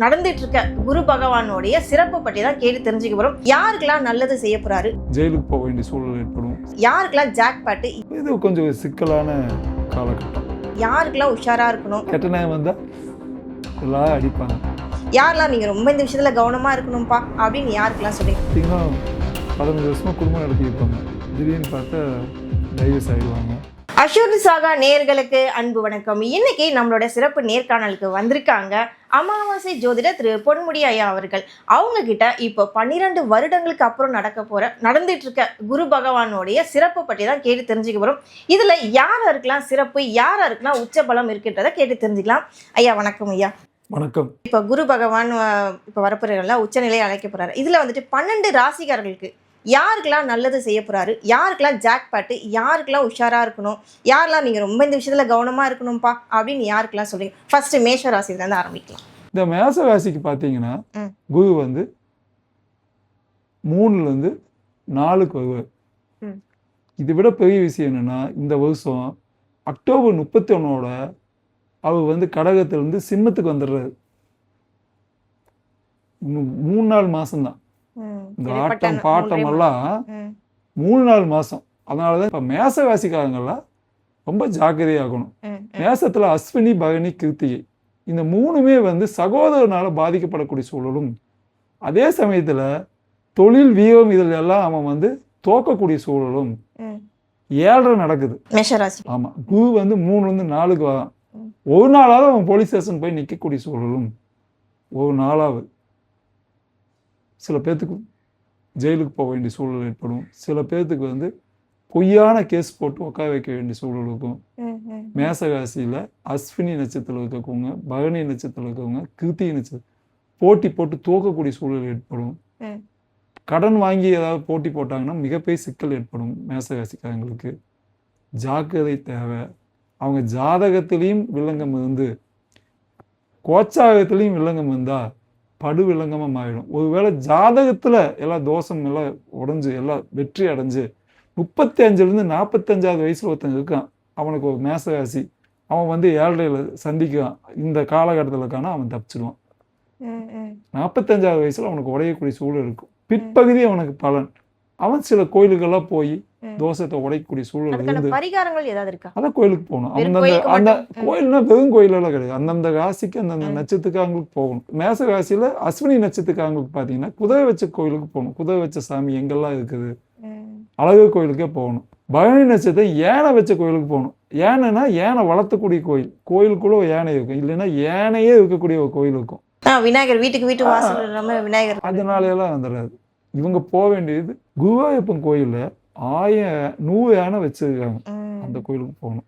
நடந்துட்டு இருக்க குரு பகவானுடைய சிறப்பு பற்றி தான் கேட்டு தெரிஞ்சுக்க போறோம். யாருக்கெல்லாம் நல்லது செய்ய போறாரு, ஜெயிலுக்கு போக வேண்டிய சூழல் ஏற்படும். யாருக்கெல்லாம் ஜாக் பாட்டு, இது கொஞ்சம் சிக்கலான காலகட்டம். யாருக்கெல்லாம் உஷாரா இருக்கணும், கெட்ட நேரம் வந்தா எல்லாம் அடிப்பாங்க. யாரெல்லாம் நீங்க ரொம்ப இந்த விஷயத்துல கவனமா இருக்கணும்ப்பா அப்படின்னு யாருக்கெல்லாம் சொல்லி பார்த்தீங்கன்னா 15 வருஷமா குடும்பம் நடத்தியிருப்பாங்க. திடீர்னு பார்த்தா டைவர்ஸ் ஆயிடுவாங்க. அஷூர் சாகா நேயர்களுக்கு அன்பு வணக்கம். இன்னைக்கு நம்மளோட சிறப்பு நேர்காணலுக்கு வந்திருக்காங்க அமாவாசை ஜோதிடர் திரு பொன்முடி ஐயா அவர்கள். அவங்க கிட்ட இப்போ 12 வருடங்களுக்கு அப்புறம் நடந்துட்டு இருக்க குரு பகவானுடைய சிறப்பு பற்றி தான் கேட்டு தெரிஞ்சுக்க போறோம். இதுல யாருக்கெல்லாம் சிறப்பு, யாருக்கெல்லாம் உச்ச பலம் இருக்குன்றதை கேட்டு தெரிஞ்சுக்கலாம். ஐயா வணக்கம். ஐயா வணக்கம். இப்போ குரு பகவான் இப்போ வரப்போறதுல உச்சநிலையை அழைக்க போறாரு. இதுல வந்துட்டு 12 ராசிக்காரர்களுக்கு யாருக்கெல்லாம் நல்லது செய்ய போறாரு, யாருக்கெல்லாம் ஜாக் பாட்டு, யாருக்கெல்லாம் உஷாரா இருக்கணும், யாரெல்லாம் நீங்க ரொம்ப இந்த விஷயத்துல கவனமா இருக்கணும்ப்பா அப்படின்னு யாருக்கெல்லாம் சொல்றீங்க? ஃபர்ஸ்ட் மேஷ ராசியில இருந்து ஆரம்பிக்கலாம். இந்த மேச ராசிக்கு பார்த்தீங்கன்னா குரு வந்து 3ல இருந்து 4க்கு வருவார். இதை விட பெரிய விஷயம் என்னன்னா, இந்த வருஷம் அக்டோபர் 31ஓட அவர் வந்து கடகத்திலிருந்து சிம்மத்துக்கு வந்துடுறாரு. இன்னும் 3-4 மாசம்தான். இந்த ஆட்டம் பாட்டம் எல்லாம் 3-4 மாசம். அதனாலதான் இப்ப மேச ராசிக்காரங்கெல்லாம் ரொம்ப ஜாக்கிரதையாகணும். மேசத்துல அஸ்வினி, பரணி, கிருத்திகை இந்த 3மே வந்து சகோதரனால பாதிக்கப்படக்கூடிய சூழலும், அதே சமயத்துல தொழில் வீரம் இதில் எல்லாம் அவன் வந்து தோக்கக்கூடிய சூழலும் 7 நடக்குது மேஷராசி. ஆமா, குரு வந்து 3ல இருந்து 4க்கு வரான். ஒரு நாளாவது அவன் போலீஸ் ஸ்டேஷன் போய் நிற்கக்கூடிய சூழலும், ஒரு நாளாவது. சில பேர்த்துக்கு ஜெயிலுக்கு போக வேண்டிய சூழல் ஏற்படும். சில பேர்த்துக்கு வந்து பொய்யான கேஸ் போட்டு உட்கார வைக்க வேண்டிய சூழல் இருக்கும். மேசராசியில் அஸ்வினி நட்சத்திரம் இருக்கவங்க, பரணி நட்சத்திரம் இருக்கவங்க, கிருத்திகை நட்சத்திரம் போட்டி போட்டு தோக்கக்கூடிய சூழல் ஏற்படும். கடன் வாங்கி ஏதாவது போட்டி போட்டாங்கன்னா மிகப்பெரிய சிக்கல் ஏற்படும். மேசராசிக்காரங்களுக்கு ஜாக்கிரதை தேவை. அவங்க ஜாதகத்திலையும் வில்லங்கம் இருந்து கோச்சாகத்திலையும் வில்லங்கம் இருந்தால் படு வில்லங்கமாக மாறிடும். ஒருவேளை ஜாதகத்தில் எல்லாம் தோஷம் எல்லாம் உடஞ்சி எல்லாம் வெற்றி அடைஞ்சு 35லேருந்து 45வது வயசில் ஒருத்தங்க இருக்கான், அவனுக்கு ஒரு மேசராசி, அவன் வந்து 7ல் சந்திக்கிறான். இந்த காலகட்டத்தில் இருக்கானா அவன் தப்பிச்சிடுவான். 45வது வயசில் அவனுக்கு உடையக்கூடிய சூழல் இருக்கும். பிற்பகுதி அவனுக்கு பலன். அவன் சில கோயிலுக்கெல்லாம் போய் தோஷத்தை உடைக்கக்கூடிய சூழல் இருந்து பரிகாரங்கள் ஏதாவது இருக்கா? அதான் கோயிலுக்கு போகணும். அந்த கோயில்னா வெறும் கோயிலெல்லாம் கிடையாது. அந்தந்த ராசிக்கு அந்தந்த நட்சத்திரக்காரங்களுக்கு போகணும். மேச ராசியில அஸ்வினி நட்சத்திரக்காரங்களுக்கு பார்த்தீங்கன்னா குதிரை வச்ச கோயிலுக்கு போகணும். குதிரை வச்ச சாமி எங்கெல்லாம் இருக்குது, அழகு கோயிலுக்கே போகணும். பரணி நட்சத்திரம் யானை வச்ச கோயிலுக்கு போகணும். யானைனா யானை வளர்த்தக்கூடிய கோயில், கோயிலுக்குள்ள யானை இருக்கும். இல்லைன்னா யானையே இருக்கக்கூடிய ஒரு கோயில் இருக்கும். விநாயகர் வீட்டுக்கு வாசல் விநாயகர், அதனால எல்லாம் வந்துடாது. இவங்க போக வேண்டியது குருவாயூரப்பன் கோயில்ல 100 யானை வச்சிருக்காங்க. அந்த கோயிலுக்கு போகணும்.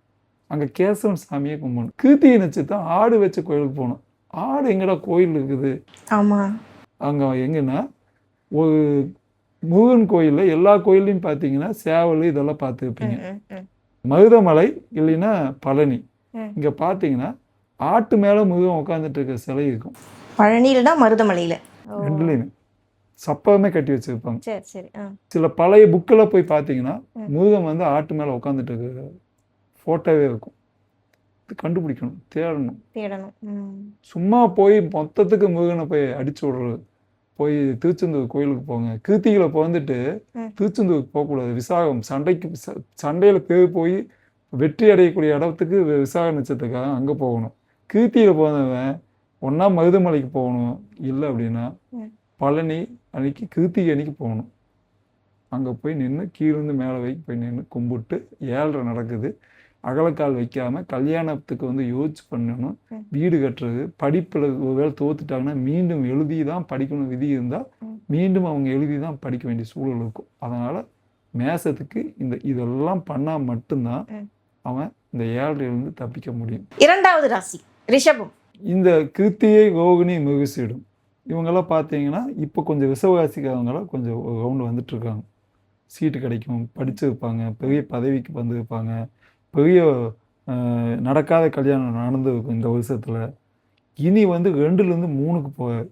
அங்க கேசவன் சாமியை கும்பிடணும். கிருத்திகை நட்சத்திரம் ஆடு வச்ச கோயிலுக்கு போகணும். ஆடு எங்கடா கோயில் இருக்குது? ஆமா, அங்க எங்கன்னா ஒரு முருகன் கோயில்ல எல்லா கோயில்லையும் பார்த்தீங்கன்னா சேவல் இதெல்லாம் பார்த்துருப்பீங்க. மருதமலை இல்லைன்னா பழனி, இங்க பார்த்தீங்கன்னா ஆட்டு மேல முருகன் உட்காந்துட்டு இருக்க சிலை இருக்கும். பழனியில மருதமலையில ரெண்டுலையுமே சப்பமே கட்டி வச்சிருப்பாங்க. சரி சரி. சில பழைய புக்கில் போய் பார்த்தீங்கன்னா முருகன் வந்து ஆட்டு மேலே உட்காந்துட்டு இருக்க ஃபோட்டோவே இருக்கும். கண்டுபிடிக்கணும், தேடணும். சும்மா போய் மொத்தத்துக்கு முருகனை போய் அடிச்சு விடுறது. போய் திருச்செந்தூர் கோயிலுக்கு போங்க. கிருத்திகளை வந்துட்டு திருச்செந்தூருக்கு போகக்கூடாது. விசாகம் சண்டையில் பேர் போய் வெற்றி அடையக்கூடிய இடத்துக்கு விசாக நட்சத்திரக்காக அங்கே போகணும். கிருத்தியில் போனவன் ஒன்றா மருதமலைக்கு போகணும், இல்லை அப்படின்னா பழனி அன்னைக்கு கிருத்திகை அன்னைக்கு போகணும். அங்கே போய் நின்று கீழிருந்து மேலே வரைக்கும் போய் நின்று கும்பிட்டு 7 நடக்குது. அகலக்கால் வைக்காமல் கல்யாணத்துக்கு வந்து யோசிச்சு பண்ணணும். வீடு கட்டுறது, படிப்பில் ஒருவேளை தோத்துட்டாங்கன்னா மீண்டும் எழுதி தான் படிக்கணும். விதி இருந்தால் மீண்டும் அவங்க எழுதி தான் படிக்க வேண்டிய சூழல் இருக்கும். அதனால் மேசத்துக்கு இதெல்லாம் பண்ணால் மட்டும்தான் அவன் இந்த 7லிருந்து தப்பிக்க முடியும். 2வது ராசி ரிஷபம். இந்த கிருத்திகை, ரோகிணி, மிருகசீடம் இவங்கெல்லாம் பார்த்தீங்கன்னா இப்போ கொஞ்சம் விசவராசிக்காரங்களாம் கொஞ்சம் ஒரு ரவுண்டு வந்துட்டுருக்காங்க. சீட்டு கிடைக்கும், படிச்சிருப்பாங்க, பெரிய பதவிக்கு வந்திருப்பாங்க, பெரிய நடக்காத கல்யாணம் நடந்துருக்கும் இந்த வருஷத்தில். இனி வந்து 2லேருந்து 3க்கு போகாது.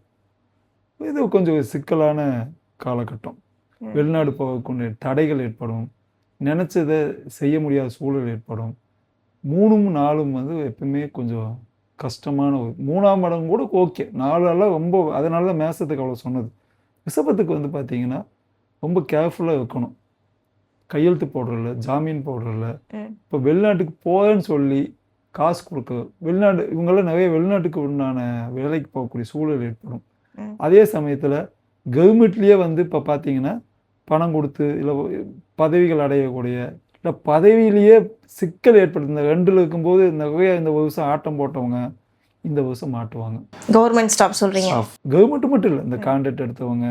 இது கொஞ்சம் சிக்கலான காலகட்டம். வெளிநாடு போகக்கூடிய தடைகள் ஏற்படும். நினச்சதை செய்ய முடியாத சூழல் ஏற்படும். 3ம் 4ம் வந்து எப்பவுமே கொஞ்சம் கஷ்டமான ஒரு 3ஆம் இடம் கூட ஓகே, 4 ரொம்ப, அதனால தான் மேசத்துக்கு அவ்வளோ சொன்னது. ரிஷபத்துக்கு வந்து பார்த்தீங்கன்னா ரொம்ப கேர்ஃபுல்லாக இருக்கணும். கையெழுத்து போடுறதில்ல, ஜாமீன் போடுறதில்ல. இப்போ வெளிநாட்டுக்கு போகிறேன்னு சொல்லி காசு கொடுக்க, வெளிநாடு இவங்கெல்லாம் நிறைய வெளிநாட்டுக்கு உண்டான வேலைக்கு போகக்கூடிய சூழல் ஏற்படும். அதே சமயத்தில் கவர்மெண்ட்லேயே வந்து இப்போ பார்த்தீங்கன்னா பணம் கொடுத்து இல்லை பதவிகள் அடையக்கூடிய, இல்லை பதவியிலேயே சிக்கல் ஏற்படுது. இந்த 2ல் இருக்கும்போது நிறைய இந்த வருஷம் ஆட்டம் போட்டவங்க இந்த வருஷம் மாட்டுவாங்க. கவர்மெண்ட் ஸ்டாப் சொல்கிறீங்க? கவர்மெண்ட் மட்டும் இல்லை, இந்த கான்ட்ராக்ட் எடுத்தவங்க,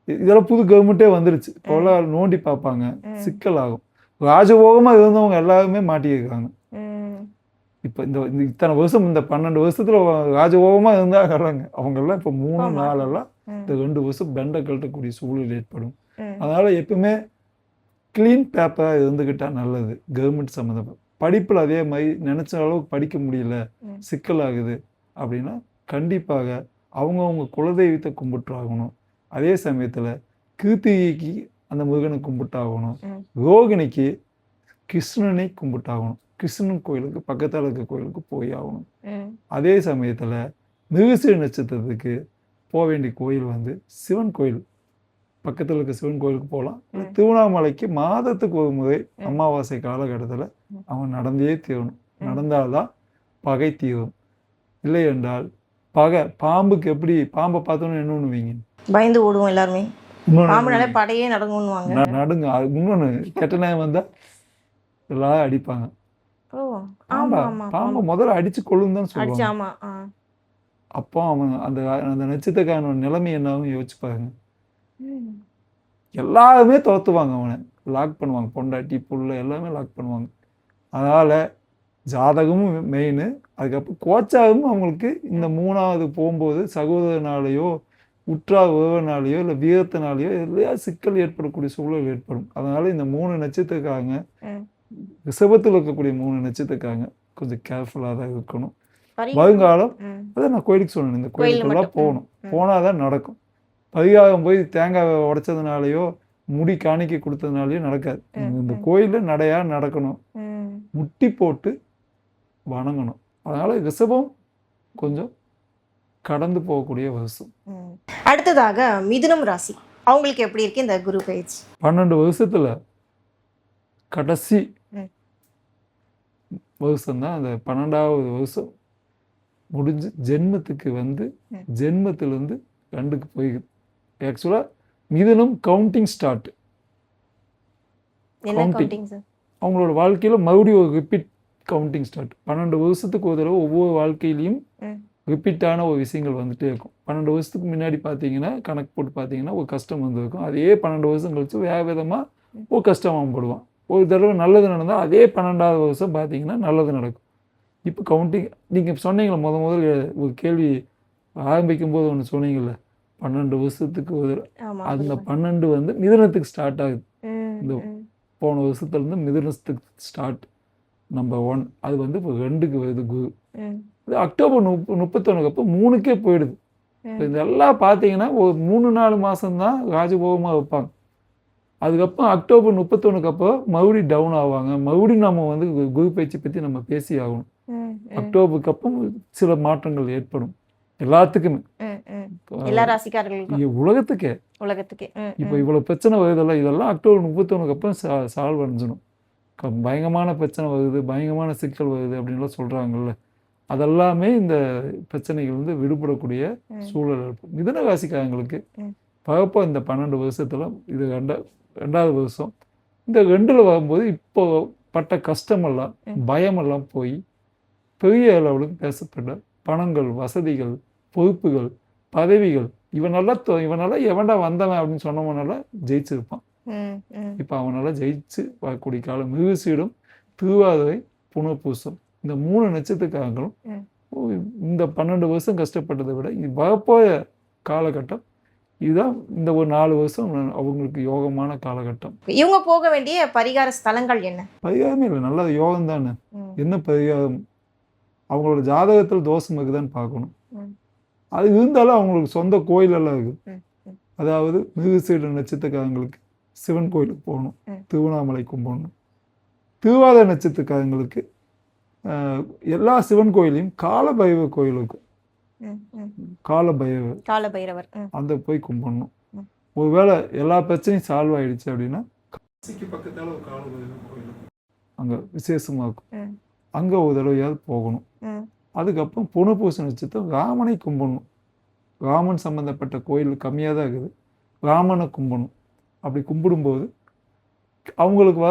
இதெல்லாம் புது கவர்மெண்ட்டே வந்துருச்சு. இப்போல்லாம் நோண்டி பார்ப்பாங்க, சிக்கல் ஆகும். ராஜபோகமாக இருந்தவங்க எல்லாருமே மாட்டியிருக்காங்க. இப்போ இந்த இத்தனை வருஷம், இந்த 12 வருஷத்துல ராஜபோகமாக இருந்தாங்க அவங்கெல்லாம் இப்போ 3 நாளெல்லாம் இந்த 2 வருஷம் பெண்டை கழட்டக்கூடிய சூழல் ஏற்படும். அதனால எப்பவுமே கிளீன் பேப்பராக இருந்துக்கிட்டால் நல்லது. கவர்மெண்ட் சம்மந்தப்பட்ட படிப்பில் அதே மாதிரி நினச்ச அளவுக்கு படிக்க முடியல, சிக்கலாகுது அப்படின்னா கண்டிப்பாக அவங்கவுங்க குலதெய்வத்தை கும்பிட்டாகணும். அதே சமயத்தில் கிருத்திகைக்கு அந்த முருகனை கும்பிட்டாகணும். ரோகிணிக்கு கிருஷ்ணனை கும்பிட்டாகணும். கிருஷ்ணன் கோயிலுக்கு பக்கத்தில் இருக்க கோயிலுக்கு போய் ஆகணும். அதே சமயத்தில் மிருகசீர நட்சத்திரத்துக்கு போக வேண்டிய கோயில் வந்து சிவன் கோயில், பக்கத்தில் இருக்க சிவன் கோயிலுக்கு போகலாம். திருவண்ணாமலைக்கு மாதத்துக்கு ஒரு முறை அமாவாசை காலகட்டத்தில் அவன் நடந்தே தீரணும். நடந்தால்தான் பகை தீரும். இல்லை என்றால் பகை, பாம்புக்கு எப்படி பாம்பை பார்த்தோன்னு என்ன பண்ணுவீங்க? பயந்து ஓடுவோம் எல்லாருமே. பாம்புனாலே படையே நடுங்குவாங்க. நடுங்க. இன்னொன்று கெட்ட நேரம் வந்தால் எல்லாரும் அடிப்பாங்க. பாம்பை முதல்ல அடிச்சு கொள்ளுன்னு தான் சொல்லுவாங்க. அப்போ அவன் அந்த அந்த நட்சத்திரக்காரனோட நிலைமை என்னாவும் யோசிச்சு பாருங்க. எல்லாருமே தோத்துவாங்க, அவனை லாக் பண்ணுவாங்க, பொண்டாட்டி புள்ள எல்லாமே லாக் பண்ணுவாங்க. அதனால் ஜாதகமும் மெயின். அதுக்கப்புறம் கோச்சாகவும் அவங்களுக்கு இந்த 3வது போகும்போது சகோதரனாலேயோ உற்றார் உறவினாலேயோ இல்லை வீரத்தினாலேயோ எல்லையா சிக்கல் ஏற்படக்கூடிய சூழல் ஏற்படும். அதனால இந்த 3 நட்சத்திரக்காரங்க, ரிஷபத்தில் இருக்கக்கூடிய 3 நட்சத்திரக்காரங்க கொஞ்சம் கேர்ஃபுல்லாக தான் இருக்கணும். வருங்காலம் அதை நான் கோயிலுக்கு சொன்னேன், இந்த கோயிலுக்கெல்லாம் போகணும், போனால் தான் நடக்கும். பரிகாரம் போய் தேங்காய் உடைச்சதுனாலையோ முடி காணிக்கை கொடுத்ததுனாலையோ நடக்காது. இந்த கோயிலில் நடையாக நடக்கணும், முட்டி போட்டு வணங்கணும். அதனால் ரிஷபம் கொஞ்சம் கடந்து போகக்கூடிய வருஷம். அடுத்ததாக மிதுனம் ராசி, அவங்களுக்கு எப்படி இருக்கு இந்த குரு பயிற்சி? 12 வருஷத்தில் கடைசி வருஷம்தான் அந்த 12வது வருஷம் முடிஞ்சு ஜென்மத்துக்கு வந்து ஜென்மத்திலேருந்து 2க்கு போயிடுது. ஆக்சுவலாக மிதுனம் கவுண்டிங் ஸ்டார்ட். அவங்களோட வாழ்க்கையில் மறுபடியும் ஒரு ரிப்பீட் கவுண்டிங் ஸ்டார்ட். 12 வருஷத்துக்கு ஒரு தடவை ஒவ்வொரு வாழ்க்கையிலையும் ரிப்பீட்டான ஒரு விஷயங்கள் வந்துகிட்டே இருக்கும். 12 வருஷத்துக்கு முன்னாடி பார்த்தீங்கன்னா கணக்கு போட்டு பார்த்தீங்கன்னா ஒரு கஷ்டம் வந்துருக்கும். அதே 12 வருஷம் கழிச்சு வேறு விதமாக ஒரு கஷ்டமாக போடுவான். ஒரு தடவை நல்லது நடந்தால் அதே 12வது வருஷம் பார்த்தீங்கன்னா நல்லது நடக்கும். இப்போ கவுண்டிங் நீங்கள் சொன்னீங்களே முதல்ல ஒரு கேள்வி ஆரம்பிக்கும் போது ஒன்று சொன்னீங்கல்ல, 12 வருஷத்துக்கு ஒரு, அந்த 12 வந்து மிதுனத்துக்கு ஸ்டார்ட் ஆகுது. இந்த போன வருஷத்துலேருந்து மிதுனத்துக்கு ஸ்டார்ட் நம்பர் 1. அது வந்து இப்போ 2க்கு வருது குரு. இது அக்டோபர் 31 அப்போ 3க்கே போயிடுது. இப்போ இதெல்லாம் பார்த்தீங்கன்னா ஒரு 3-4 மாதம்தான் ராஜபோகமாக வைப்பாங்க. அதுக்கப்புறம் அக்டோபர் 31 அப்போ மறுபடியும் டவுன் ஆவாங்க. மறுபடியும் நம்ம வந்து குரு பயிற்சி பற்றி நம்ம பேசி ஆகணும். அக்டோபருக்கு அப்புறம் சில மாற்றங்கள் ஏற்படும் எல்லாத்துக்குமே, எல்லா ராசிக்காரர்களுக்கும், உலகத்துக்கே. இப்போ இவ்வளோ பிரச்சனை வருதெல்லாம், இதெல்லாம் அக்டோபர் 31 அப்புறம் சால்வ் அடைஞ்சிடும். பயங்கரமான பிரச்சனை வருது, பயங்கரமான சிக்கல் வருது அப்படின்லாம் சொல்கிறாங்கல்ல, அதெல்லாமே இந்த பிரச்சனைகள் வந்து விடுபடக்கூடிய சூழல் இருக்கும். மிதுன ராசிக்காரங்களுக்கு பகப்போ இந்த 12 வருஷத்துல இது 2வது வருஷம். இந்த 2ல் வரும்போது இப்போ பட்ட கஷ்டமெல்லாம் பயமெல்லாம் போய் பெரிய அளவுக்கு பேசப்பட்ட பணங்கள், வசதிகள், பொறுப்புகள், பதவிகள், இவனால எவன்டா வந்தவன் அப்படின்னு சொன்னவனால ஜெயிச்சிருப்பான். இப்போ அவனால ஜெயிச்சு வரக்கூடிய காலம். மிருகசீடம், திருவாதிரை, புனர்பூசம், இந்த 3 நட்சத்திரக்காரங்களும் இந்த 12 வருஷம் கஷ்டப்பட்டதை விட இது வரப்போய காலகட்டம் இதுதான். இந்த ஒரு 4 வருஷம் அவங்களுக்கு யோகமான காலகட்டம். இவங்க போக வேண்டிய பரிகார ஸ்தலங்கள் என்ன? பரிகாரமே இல்லை, நல்ல யோகம் தானே. என்ன பரிகாரம்? அவங்களோட ஜாதகத்தில் தோஷம் இருக்குதான்னு பார்க்கணும். அது இருந்தாலும் அவங்களுக்கு சொந்த கோயிலெல்லாம் இருக்குது. அதாவது மிருகசீட நட்சத்திரக்காரங்களுக்கு சிவன் கோயிலுக்கு போகணும், திருவண்ணாமலை கும்பிடணும். திருவாதிரை நட்சத்திரக்காரங்களுக்கு எல்லா சிவன் கோயிலையும் காலபைரவர் கோயில் இருக்கும். காலபைரவர் அந்த போய் கும்பிடணும். ஒருவேளை எல்லா பிரச்சனையும் சால்வ் ஆயிடுச்சு அப்படின்னா காசிக்கு பக்கத்தால ஒரு காலபைரவர் கோயில் அங்கே விசேஷமாக இருக்கும். அங்கே ஒரு தடவையாவது போகணும். அதுக்கப்புறம் புனர்பூச நட்சத்திரம் ராமனை கும்பிடணும். ராமன் சம்மந்தப்பட்ட கோயில் கம்மியாக தான் இருக்குது. ராமனை கும்பிடணும். அப்படி கும்பிடும்போது அவங்களுக்கு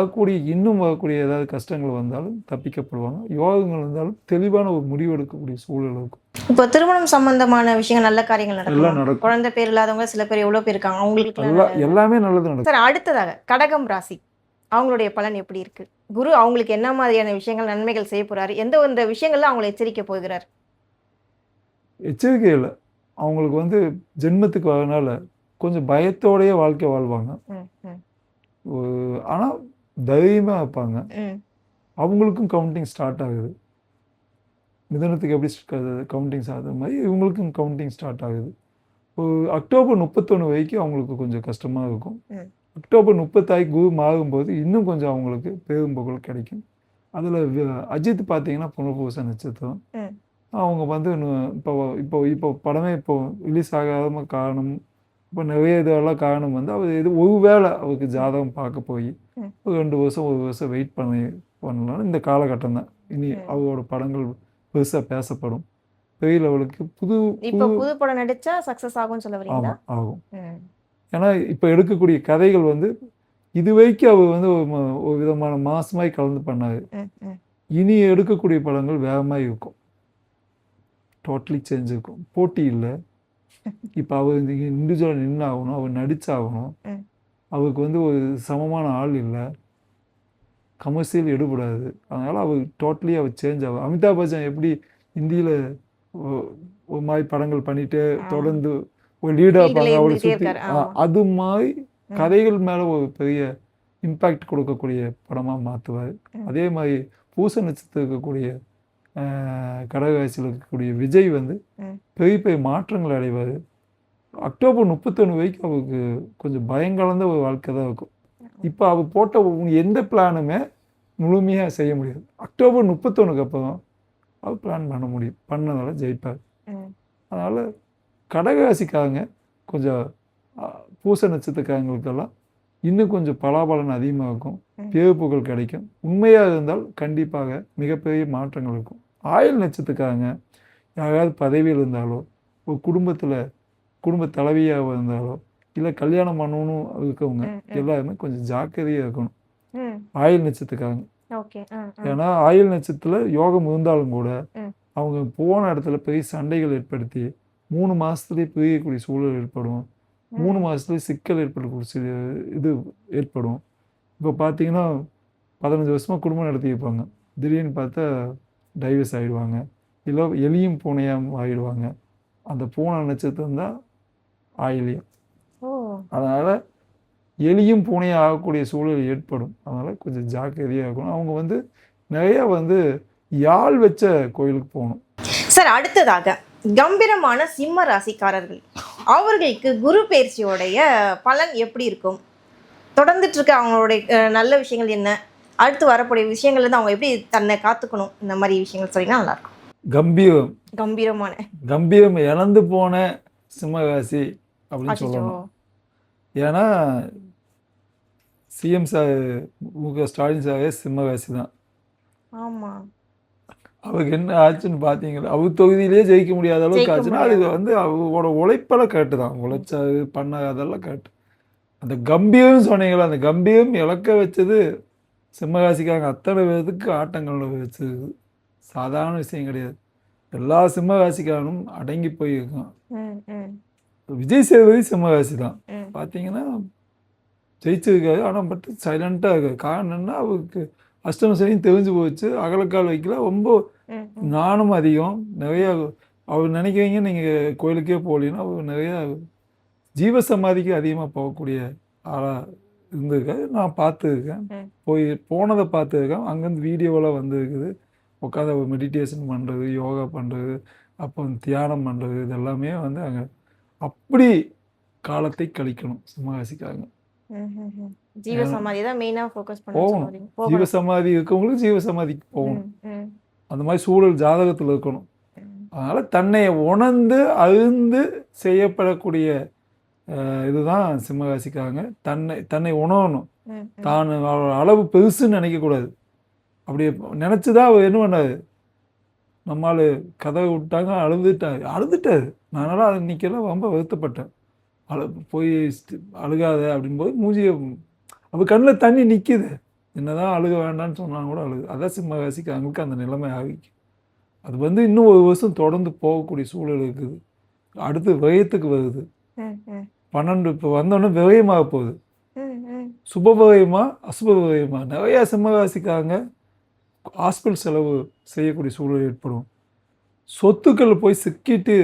இன்னும் வரக்கூடிய ஏதாவது கஷ்டங்கள் வந்தாலும் தப்பிக்கப்படுவாங்க. யோகங்கள் வந்தாலும் தெளிவான ஒரு முடிவு எடுக்கக்கூடிய சூழல் இருக்கும். இப்போ திருமணம் சம்பந்தமான விஷயங்கள், நல்ல காரியங்கள் எல்லாம் நடக்கும். குழந்தை பேர் இல்லாதவங்க சில பேர் எவ்வளோ பேர் இருக்காங்க, அவங்களுக்கு எல்லாமே நல்லது நடக்கும். சார், அடுத்ததாக கடகம் ராசி, அவங்களுடைய பலன் எப்படி இருக்கு? குரு அவங்களுக்கு என்ன மாதிரியான விஷயங்கள் நன்மைகள் செய்ய போறாரு? எந்த விஷயங்கள்ல அவங்களை எச்சரிக்க போகிறார்? எச்சரிக்கை இல்லை. அவங்களுக்கு ஜென்மத்துக்கு வரனால கொஞ்சம் பயத்தோடையே வாழ்க்கை வாழ்வாங்க. ஆனால் தைரியமாக வைப்பாங்க. அவங்களுக்கும் கவுண்டிங் ஸ்டார்ட் ஆகுது. மிதனத்துக்கு எப்படி கவுண்டிங் ஆகுது மாதிரி இவங்களுக்கும் கவுண்டிங் ஸ்டார்ட் ஆகுது. அக்டோபர் 31 வரைக்கும் அவங்களுக்கு கொஞ்சம் கஷ்டமாக இருக்கும். அக்டோபர் 30 குரு மாறும்போது இன்னும் கொஞ்சம் அவங்களுக்கு பெரும்புகழ் கிடைக்கும். அதில் அஜித் பார்த்தீங்கன்னா புனர்பூச நட்சத்திரம். அவங்க இப்போ இப்போ இப்போ படமே இப்போ ரிலீஸ் ஆகாத காரணம், இப்போ நிறைய இதெல்லாம் காரணம் அவர் ஒருவேளை அவருக்கு ஜாதகம் பார்க்க போய் ஒரு 2 வருஷம் 1 வருஷம் வெயிட் பண்ணலாம். இந்த காலகட்டம் தான் இனி அவரோட படங்கள் பெருசாக பேசப்படும். பெரிய லெவலுக்கு புது படம் நடிச்சா சக்ஸஸ் ஆகும்னு சொல்ல வரீங்களா? ஆகும். ஏன்னா இப்போ எடுக்கக்கூடிய கதைகள் இது வரைக்கும் அவர் ஒரு விதமான மாசமாய் கலந்து பண்ணாரு. இனி எடுக்கக்கூடிய படங்கள் வேற மாதிரி இருக்கும். டோட்டலி சேஞ்ச் இருக்கும். போட்டி இல்லை. இப்போ அவர் இண்டிவிஜுவலாக நின்று ஆகணும், அவர் நடிச்சாகணும். அவருக்கு ஒரு சமமான ஆள் இல்லை. கமர்ஷியல் எடுபடாது. அதனால் அவர் டோட்டலி சேஞ்ச் ஆகும். அமிதாப் பச்சன் எப்படி இந்தியில் ஒரு மாதிரி படங்கள் பண்ணிட்டு தொடர்ந்து ஒரு லீடாக இருப்பாங்க, அவளை சுற்றி அது மாதிரி கதைகள் மேலே ஒரு பெரிய இம்பேக்ட் கொடுக்கக்கூடிய படமாக மாற்றுவார். அதே மாதிரி பூச நட்சத்திரம் இருக்கக்கூடிய கடகராசியில் இருக்கக்கூடிய விஜய் பெரிய பெரிய மாற்றங்கள் அடைவார். அக்டோபர் 31 வரைக்கும் அவருக்கு கொஞ்சம் பயங்கலந்த ஒரு வாழ்க்கை தான் இருக்கும். இப்போ அவர் போட்ட எந்த பிளானுமே முழுமையாக செய்ய முடியாது. அக்டோபர் 31 அப்புறம் அவர் பிளான் பண்ண முடியும். பண்ணதால ஜெயிப்பார். அதனால் கடகராசிக்காரங்க கொஞ்சம் பூச நட்சத்திரக்காரங்களுக்கெல்லாம் இன்னும் கொஞ்சம் பலாபலன் அதிகமாக இருக்கும். பேருப்புகள் கிடைக்கும். உண்மையாக இருந்தால் கண்டிப்பாக மிகப்பெரிய மாற்றங்கள் இருக்கும். ஆயுள் நட்சத்திரக்காரங்க யாராவது பதவியில் இருந்தாலோ, ஒரு குடும்ப தலைவியாக இருந்தாலோ, இல்லை கல்யாணம் பண்ணணும் இருக்கவங்க எல்லாருமே கொஞ்சம் ஜாக்கிரதையாக இருக்கணும். ஆயுள் நட்சத்திரக்காரங்க. ஏன்னா ஆயுள் நட்சத்திரத்தில் யோகம் இருந்தாலும் கூட அவங்க போன இடத்துல பெரிய சண்டைகள் ஏற்படுத்தி 3 மாதத்துலேயே பிரியக்கூடிய சூழல் ஏற்படும். 3 மாதத்துலேயே சிக்கல் ஏற்படக்கூடிய இது ஏற்படும். இப்போ பார்த்தீங்கன்னா 15 வருஷமாக குடும்பம் நடத்தியிருப்பாங்க. திடீர்னு பார்த்தா டைவர்ஸ் ஆகிடுவாங்க. இல்லை எலியும் பூனையாக ஆகிடுவாங்க. அந்த பூனை நட்சத்திரம் தான் ஆயிலியம். அதனால் எலியும் பூனையாக ஆகக்கூடிய சூழல் ஏற்படும். அதனால் கொஞ்சம் ஜாக்கிரதையாக இருக்கணும். அவங்க நிறையா யாழ் வச்ச கோயிலுக்கு போகணும். சார், அடுத்ததாக கம்பீரமான சிம்ம ராசிக்காரர்கள், அவர்களுக்கு குரு பயிற்சியோடைய பலன் எப்படி இருக்கும்? தொடர்ந்துட்டு இருக்க அவங்களுடைய நல்ல விஷயங்கள் என்ன? அடுத்து வரக்கூடிய விஷயங்கள்ல இருந்து அவங்க எப்படி தன்னை காத்துக்கணும்? இந்த மாதிரி விஷயங்கள் சொன்னீங்கன்னா நல்லா இருக்கும். கம்பீரம் இழந்து போன சிம்மராசி அப்படின்னு சொல்லணும். ஏன்னா சிஎம் சார் முக ஸ்டாலின் சாரே சிம்மராசி தான். ஆமாம். அவருக்கு என்ன ஆச்சுன்னு பார்த்தீங்களா? அவர் தொகுதியிலே ஜெயிக்க முடியாத அளவுக்கு ஆச்சுன்னா அது அவரோட உழைப்பெல்லாம் கேட்டு தான். உழைச்சாரு பண்ண அதெல்லாம் கேட்டு. அந்த கம்பீரம் சொன்னீங்களா, அந்த கம்பீரம் இழக்க வச்சது சிம்மராசிக்காரங்க அத்தனை பேருக்கு ஆட்டங்கள் வச்சது சாதாரண விஷயம் கிடையாது. எல்லா சிம்மராசிக்காரனும் அடங்கி போயிருக்கான். விஜய் சேதுபதி சிம்மராசி தான். பார்த்தீங்கன்னா ஜெயிச்சிருக்காரு. ஆனால் பட் சைலண்ட்டாக இருக்காரு. காரணம் என்ன? அவருக்கு அஷ்டம சனியும் தெரிஞ்சு போச்சு. அகலக்கால் வைக்கல. ரொம்ப நானும் அதிகம். நிறையா அவர் நினைக்கிறீங்க நீங்கள் கோயிலுக்கே போகலன்னா அவர் நிறையா ஜீவசமாதிக்கு அதிகமாக போகக்கூடிய ஆளாக இருந்திருக்காரு. நான் பார்த்துருக்கேன். போனதை பார்த்துருக்கேன். அங்கேருந்து வீடியோவெல்லாம் வந்துருக்குது. உட்காந்து மெடிடேஷன் பண்ணுறது, யோகா பண்ணுறது, அப்போ தியானம் பண்ணுறது, இதெல்லாமே அங்கே அப்படி காலத்தை கழிக்கணும் சிம்மராசிக்காரங்க. ஜீவசமாதி தான் மெயினாக ஃபோக்கஸ் போகணும். ஜீவசமாதி இருக்கவங்களுக்கு ஜீவசமாதிக்கு போகணும். அந்த மாதிரி சூழல் ஜாதகத்தில் இருக்கணும். அதனால் தன்னை உணர்ந்து அழுந்து செய்யப்படக்கூடிய இதுதான் சிம்மராசிக்காரங்க. தன்னை உணரணும். தான் அளவு பெருசுன்னு நினைக்கக்கூடாது. அப்படி நினச்சிதான் அவர் என்ன பண்ணாது, நம்மால் கதவை விட்டாங்க, அழுதுட்டாரு. அதனால் அது நிற்கலாம் ரொம்ப வருத்தப்பட்டேன். போய் அழுகாத அப்படின்போது மூஞ்சியை அவள் கண்ணில் தண்ணி நிற்கிது. என்னதான் அழுக வேண்டான்னு சொன்னாங்க கூட அழுகு. அதான் சிம்மராசிக்காரங்களுக்கு அந்த நிலைமை ஆகிக்கு. அது வந்து இன்னும் ஒரு வருஷம் தொடர்ந்து போகக்கூடிய சூழல் இருக்குது. அடுத்து விரயத்துக்கு வருது. 12 இப்போ வந்தோடனே விரயமாக போகுது. சுப விரயமா அசுப விரயமா நிறையா சிம்மராசிக்காரங்க ஹாஸ்பிட்டல் செலவு செய்யக்கூடிய சூழல் ஏற்படும். சொத்துக்கள் போய் சிக்கிட்டு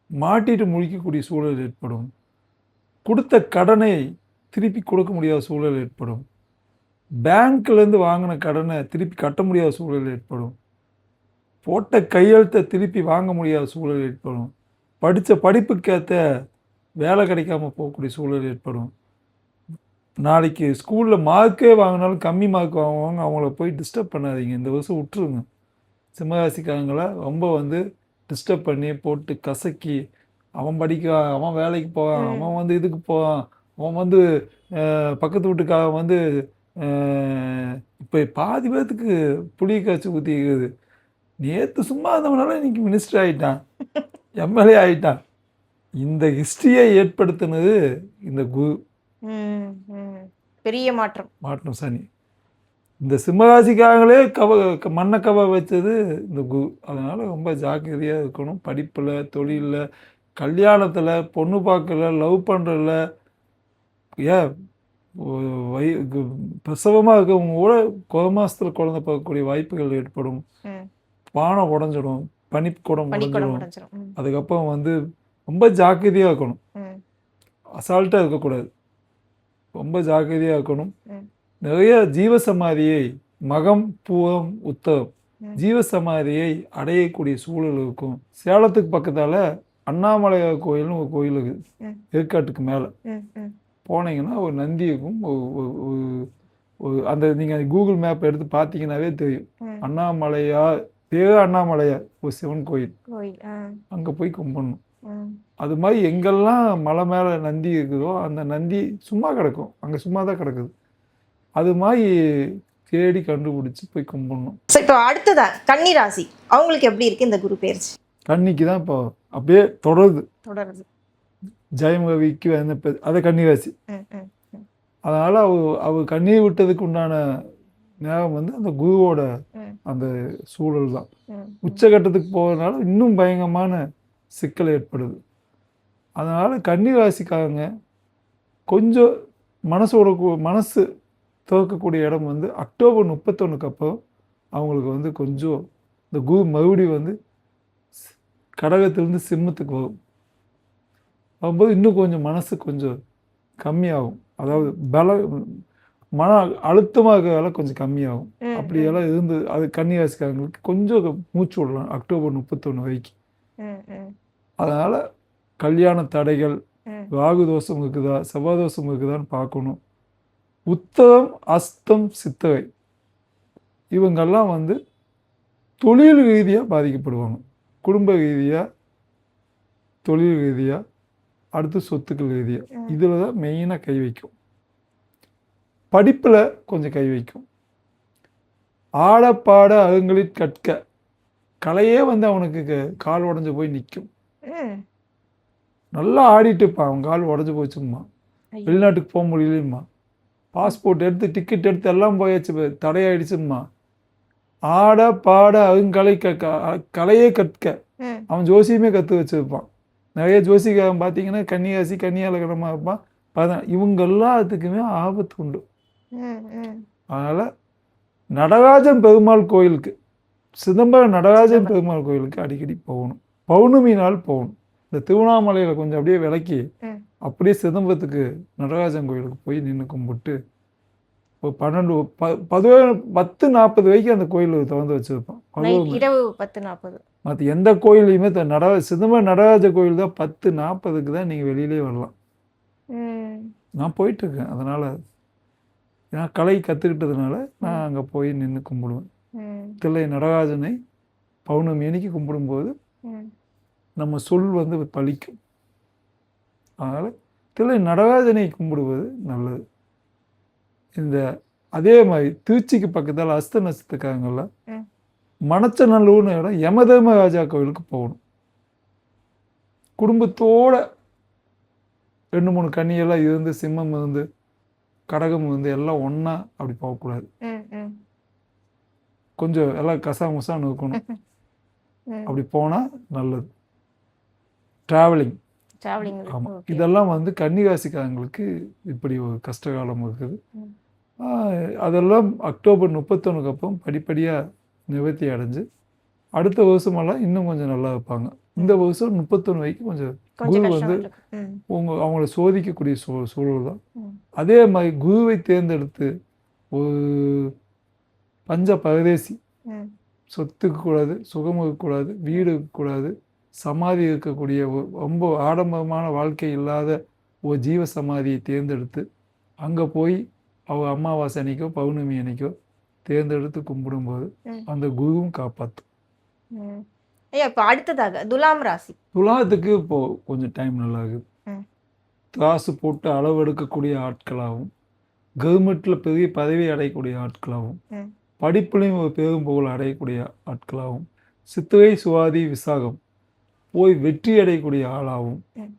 மாட்டிட்டு முழிக்கக்கூடிய சூழல் ஏற்படும். கொடுத்த கடனை திருப்பி கொடுக்க முடியாத சூழல் ஏற்படும். பேங்க்லேருந்து வாங்கின கடனை திருப்பி கட்ட முடியாத சூழல் ஏற்படும். போட்ட கையெழுத்தை திருப்பி வாங்க முடியாத சூழல் ஏற்படும். படித்த படிப்புக்கேற்ற வேலை கிடைக்காம போகக்கூடிய சூழல் ஏற்படும். நாளைக்கு ஸ்கூலில் மார்க்கே வாங்கினாலும் கம்மி மார்க் வாங்குவாங்க, அவங்கள போய் டிஸ்டர்ப் பண்ணாதீங்க. இந்த வருஷம் விட்டுருங்க. சிம்மராசிக்காரங்களை ரொம்ப வந்து டிஸ்டர்ப் பண்ணி போட்டு கசக்கி, அவன் படிக்கிறான், அவன் வேலைக்கு போவான், அவன் வந்து இதுக்கு போவான், அவன் வந்து பக்கத்து வீட்டுக்காக வந்து இப்போ பாதி பேர்த்துக்கு புளி காய்ச்சி ஊற்றிக்கிறது. நேற்று சும்மா இருந்தவனால இன்னைக்கு மினிஸ்டர் ஆகிட்டான், எம்எல்ஏ ஆகிட்டான். இந்த ஹிஸ்ட்ரியை ஏற்படுத்தினது இந்த குரு. பெரிய மாற்றம் சனி. இந்த சிம்மராசிக்காரங்களே மண்ணை கவ வச்சது இந்த குரு. அதனால் ரொம்ப ஜாக்கிரதையாக இருக்கணும். படிப்பில், தொழிலில், கல்யாணத்தில், பொண்ணு பார்க்கல, லவ் பண்ணுறதில்ல, ஏன் பிரசவமாக இருக்கவங்க கூட மாதத்தில் குழந்தை பார்க்கக்கூடிய வாய்ப்புகள் ஏற்படும். பானை உடஞ்சிடும், பனிக்கூடம் உடஞ்சிடும். அதுக்கப்புறம் வந்து ரொம்ப ஜாக்கிரதையாக இருக்கணும். அசால்ட்டாக இருக்கக்கூடாது, ரொம்ப ஜாக்கிரதையாக இருக்கணும். நிறைய ஜீவசமாதியை மகம் பூரம் உத்தரம் ஜீவசமாதியை அடையக்கூடிய சூழல் இருக்கும். சேலத்துக்கு பக்கத்தால் அண்ணாமலையார் கோயில்னு ஒரு கோயில் இருக்குது. ஏற்காட்டுக்கு மேலே போனீங்கன்னா ஒரு நந்தி இருக்கும். அந்த நீங்கள் கூகுள் மேப் எடுத்து பார்த்தீங்கன்னாவே தெரியும். அண்ணாமலையார் பேரு அண்ணாமலையார் ஒரு சிவன் கோயில். அங்கே போய் கும்பிடணும். அது மாதிரி எங்கெல்லாம் மலை மேலே நந்தி இருக்குதோ அந்த நந்தி சும்மா கிடக்கும், அங்கே சும்மா தான் கிடக்குது. அது மாதிரி தேடி கண்டுபிடிச்சி போய் கும்பிடணும். இப்போ அடுத்ததா கன்னி ராசி, அவங்களுக்கு எப்படி இருக்கு இந்த குரு பெயர்ச்சி? கன்னிக்கு தான் இப்போ அப்படியே தொடருது. ஜெயம் ரவிக்கு அதை கன்னிராசி. அதனால் அவர் கண்ணீர் விட்டதுக்கு உண்டான நேரம் வந்து அந்த குருவோட அந்த சூழல் தான். உச்சகட்டத்துக்கு போகிறதுனால இன்னும் பயங்கரமான சிக்கல் ஏற்படுது. அதனால் கன்னிராசிக்காரங்க கொஞ்சம் மனசு துவக்கக்கூடிய இடம் வந்து அக்டோபர் 31க்கு அப்புறம் அவங்களுக்கு வந்து கொஞ்சம் இந்த குரு மறுபடியும் வந்து கடகத்திலேருந்து சிம்மத்துக்கு வரும். வரும்போது இன்னும் கொஞ்சம் மனசு கொஞ்சம் கம்மியாகும். அதாவது மன அழுத்தமாக இருக்கிறதால கொஞ்சம் கம்மியாகும். அப்படியெல்லாம் இருந்து அது கன்னிராசிக்காரங்களுக்கு கொஞ்சம் மூச்சு விடலாம் அக்டோபர் 31 வரைக்கும். அதனால் கல்யாண தடைகள், ராகு தோஷம் இருக்குதா, செவ்வாய் தோஷம் இருக்குதான்னு பார்க்கணும். உத்தரம் அஸ்தம் சித்திரை இவங்கெல்லாம் வந்து தொழில் ரீதியாக பாதிக்கப்படுவாங்க. குடும்ப ரீதியாக, தொழில் ரீதியாக, அடுத்து சொத்துக்கள் ரீதியாக. இதில் தான் மெயினாக கை வைக்கும். படிப்பில் கொஞ்சம் கை வைக்கும். ஆடப்பாட அருங்களில் கற்க கலையே வந்து அவனுக்கு கால் உடஞ்சி போய் நிற்கும். நல்லா ஆடிட்டு இருப்பான், அவன் கால் உடஞ்சி போச்சும்மா, வெளிநாட்டுக்கு போக முடியலம்மா, பாஸ்போர்ட் எடுத்து டிக்கெட் எடுத்து எல்லாம் போயாச்சு, தடையாயிடுச்சும்மா. ஆட பாட அருங்கலை கலையே கற்க அவன் ஜோசியமே கற்று வச்சுருப்பான். நிறைய ஜோசிக்காரன் பார்த்தீங்கன்னா கன்னிராசி கன்னியாலகனமாக இருப்பான். இவங்க எல்லாத்துக்குமே ஆபத்து உண்டு. அதனால் நடராஜன் பெருமாள் கோயிலுக்கு, சிதம்பரம் நடராஜன் பெருமாள் கோயிலுக்கு அடிக்கடி போகணும். பௌர்ணமி நாள் போகணும். இந்த திருவண்ணாமலையில் கொஞ்சம் அப்படியே விளக்கி அப்படியே சிதம்பரத்துக்கு நடராஜன் கோயிலுக்கு போய் நின்று கும்பிட்டு ஒரு 10:40 வரைக்கும் அந்த கோயில் திறந்து வச்சுருப்பான். மற்ற எந்த கோயிலையுமே சிதம்பரம் நடராஜ கோயில் தான் 10:40க்கு தான் நீங்கள் வெளியிலே வரலாம். நான் போயிட்டுருக்கேன். அதனால் நான் கலை கற்றுக்கிட்டதுனால நான் அங்கே போய் நின்று கும்பிடுவேன். தில்லை நடராஜனை பௌர்ணமி அன்னைக்கு கும்பிடும்போது ம். நம்ம சொல் வந்து பலிக்கும். அதனால் தில்லை நடராஜனை கும்பிடுவது நல்லது. இந்த அதே மாதிரி திருச்சிக்கு பக்கத்தில் அஸ்த நட்சத்திரக்காரங்கள ம். மணச்சநல்லூர்னு இடம் யமதர்மராஜா கோவிலுக்கு போகணும். குடும்பத்தோட 2-3 கன்னியெல்லாம் இருந்து, சிம்மம் இருந்து, கடகம் இருந்து எல்லாம் ஒன்றா அப்படி போகக்கூடாது. ம். ம். கொஞ்சம் எல்லாம் கசாமுசான்னு இருக்கணும். ம். அப்படி போனால் நல்லது. ட்ராவலிங். டிராவலிங். ஆமாம். ஓகே. இதெல்லாம் வந்து கன்னிராசிக்காரங்களுக்கு இப்படி ஒரு கஷ்டகாலம் இருக்குது. ம். அதெல்லாம் அக்டோபர் 31க்கு அப்புறம் படிப்படியாக நிவர்த்தி அடைஞ்சு அடுத்த வருஷமெல்லாம் இன்னும் கொஞ்சம் நல்லா இருப்பாங்க. இந்த வருஷம் 31 வரைக்கும் கொஞ்சம் கொஞ்சம் குரு கஷ்டமா வந்து இருக்கு. ம். அவங்கள சோதிக்கக்கூடிய சூழல் தான். ம். அதே மாதிரி குருவை தேர்ந்தெடுத்து ஒரு பஞ்ச பரதேசி, ம். சொத்து இருக்கக்கூடாது, சுகம் இருக்கக்கூடாது, வீடு இருக்கக்கூடாது, சமாதி இருக்கக்கூடிய ரொம்ப ஆடம்பரமான வாழ்க்கை இல்லாத ஒரு ஜீவ சமாதியை தேர்ந்தெடுத்து அங்கே போய் அவர் அமாவாசை அன்னைக்கோ பௌர்ணமி அன்னைக்கோ தேர்ந்தெடுத்து கும்பிடும்போது ம். அந்த குருவும் காப்பாற்றும். ம். ஐயா இப்போ அடுத்ததாக துலாம் ராசி. துலாத்துக்கு இப்போது கொஞ்சம் டைம் நல்லா இருக்குது. ம். காசு போட்டு அளவெடுக்கக்கூடிய ஆட்களாகவும், கவர்மெண்ட்டில் பெரிய பதவி அடையக்கூடிய ஆட்களாகவும், ம். படிப்புலையும் ஒரு பெரும் புகழ் அடையக்கூடிய ஆட்களாகவும், சித்திரை சுவாதி விசாகம் போய் வெற்றி அடையக்கூடிய ஆளாகவும், ம்.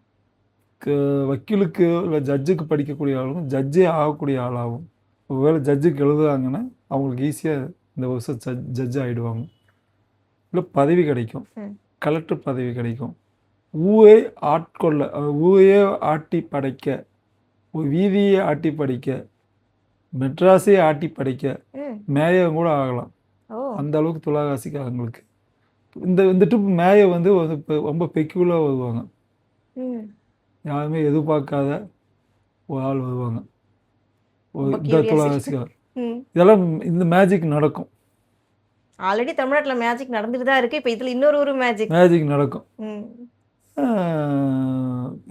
வக்கீலுக்கு இல்லை ஜட்ஜுக்கு படிக்கக்கூடிய ஆளாகவும், ஜட்ஜே ஆகக்கூடிய ஆளாகவும், ஒருவேளை ஜட்ஜுக்கு எழுதுறாங்கன்னா அவங்களுக்கு ஈஸியாக இந்த வருஷம் ஜட்ஜ் ஆகிடுவாங்க. இல்லை பதவி கிடைக்கும், ம். கலெக்டர் பதவி கிடைக்கும். ஊரை ஆட்கொள்ள, ஊரையே ஆட்டி படைக்க, ஒரு வீதியை ஆட்டி படைக்க, மெட்ராஸே ஆட்டி படைக்க ம். மேயம் கூட ஆகலாம். ஓ. அந்த அளவுக்கு துளாராசிக்காரங்களுக்கு இந்த இந்த ட்ரிப் மேய வந்து ரொம்ப பெக்யூலாக வருவாங்க. ம். யாருமே எதிர்பார்க்காத ஒரு ஆள் வருவாங்க. ஒரு ரொம்ப இந்த curiosity. துளாராசிக்காரர். ம். இதெல்லாம் இந்த மேஜிக் நடக்கும். ஆல்ரெடி தமிழ்நாட்டுல மேஜிக் நடந்துட்டு தான் இருக்கு. இப்போ இதுல இன்னொரு மேஜிக். மேஜிக் நடக்கும். ம்.